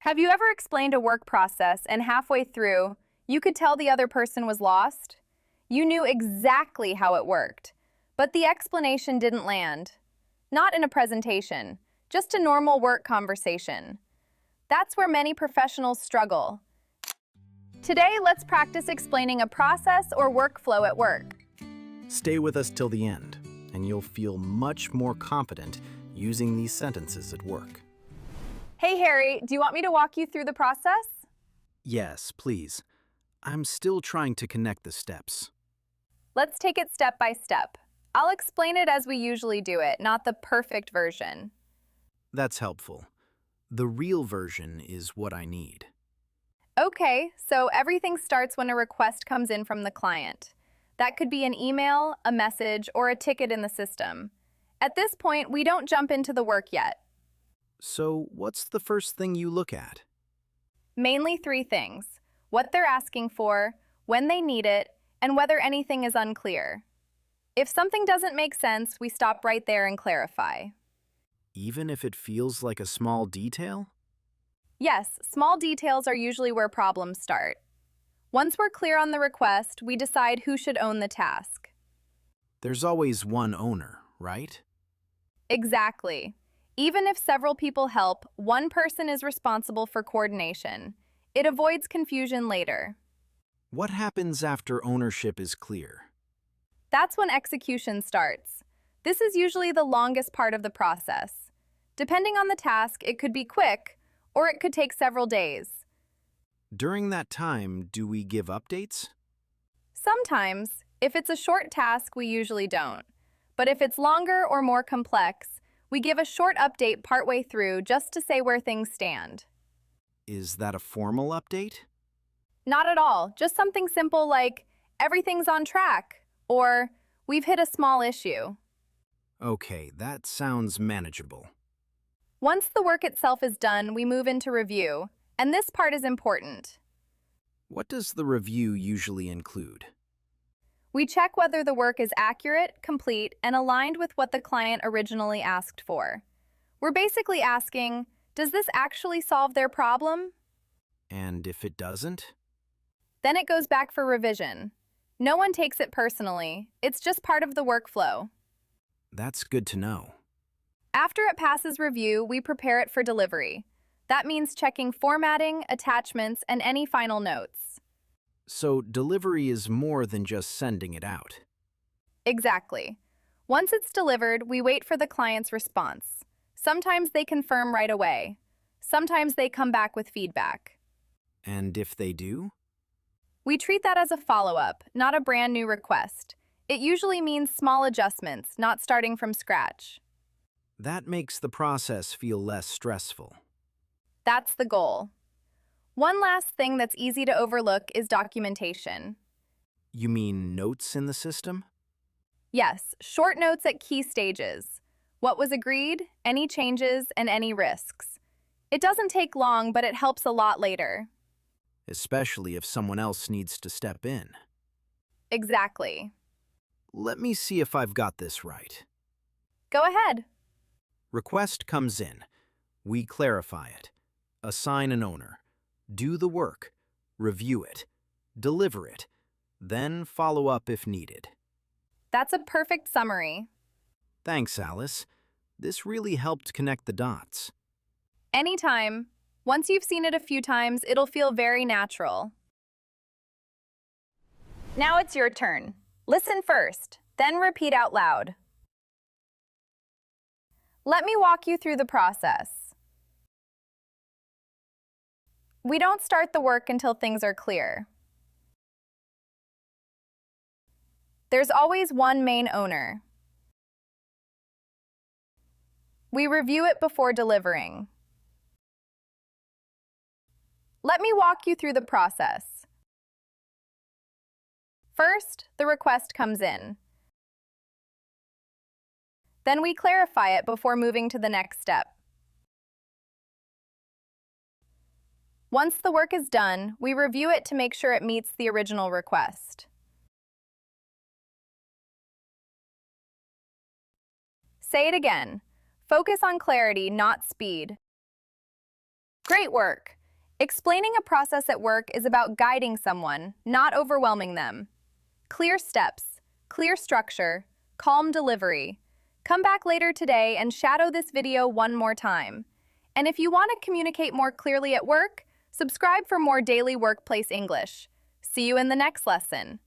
Have you ever explained a work process and halfway through, you could tell the other person was lost? You knew exactly how it worked, but the explanation didn't land. Not in a presentation, just a normal work conversation. That's where many professionals struggle. Today, let's practice explaining a process or workflow at work. Stay with us till the end, and you'll feel much more confident using these sentences at work. Hey Harry, do you want me to walk you through the process? Yes, please. I'm still trying to connect the steps. Let's take it step by step. I'll explain it as we usually do it, not the perfect version. That's helpful. The real version is what I need. Okay, so everything starts when a request comes in from the client. That could be an email, a message, or a ticket in the system. At this point, we don't jump into the work yet. So, what's the first thing you look at? Mainly three things: what they're asking for, when they need it, and whether anything is unclear. If something doesn't make sense, we stop right there and clarify. Even if it feels like a small detail? Yes, small details are usually where problems start. Once we're clear on the request, we decide who should own the task. There's always one owner, right? Exactly. Even if several people help, one person is responsible for coordination. It avoids confusion later. What happens after ownership is clear? That's when execution starts. This is usually the longest part of the process. Depending on the task, it could be quick, or it could take several days. During that time, do we give updates? Sometimes, if it's a short task, we usually don't. But if it's longer or more complex, we give a short update partway through just to say where things stand. Is that a formal update? Not at all, just something simple like, everything's on track, or we've hit a small issue. Okay, that sounds manageable. Once the work itself is done, we move into review, and this part is important. What does the review usually include? We check whether the work is accurate, complete, and aligned with what the client originally asked for. We're basically asking, does this actually solve their problem? And if it doesn't? Then it goes back for revision. No one takes it personally. It's just part of the workflow. That's good to know. After it passes review, we prepare it for delivery. That means checking formatting, attachments, and any final notes. So delivery is more than just sending it out. Exactly. Once it's delivered, we wait for the client's response. Sometimes they confirm right away. Sometimes they come back with feedback. And if they do? We treat that as a follow-up, not a brand new request. It usually means small adjustments, not starting from scratch. That makes the process feel less stressful. That's the goal. One last thing that's easy to overlook is documentation. You mean notes in the system? Yes, short notes at key stages. What was agreed, any changes, and any risks. It doesn't take long, but it helps a lot later. Especially if someone else needs to step in. Exactly. Let me see if I've got this right. Go ahead. Request comes in. We clarify it. Assign an owner. Do the work. Review it. Deliver it. Then follow up if needed. That's a perfect summary. Thanks, Alice. This really helped connect the dots. Anytime. Once you've seen it a few times, it'll feel very natural. Now it's your turn. Listen first, then repeat out loud. Let me walk you through the process. We don't start the work until things are clear. There's always one main owner. We review it before delivering. Let me walk you through the process. First, the request comes in. Then we clarify it before moving to the next step. Once the work is done, we review it to make sure it meets the original request. Say it again. Focus on clarity, not speed. Great work! Explaining a process at work is about guiding someone, not overwhelming them. Clear steps, clear structure, calm delivery. Come back later today and shadow this video one more time. And if you want to communicate more clearly at work, subscribe for more daily workplace English. See you in the next lesson.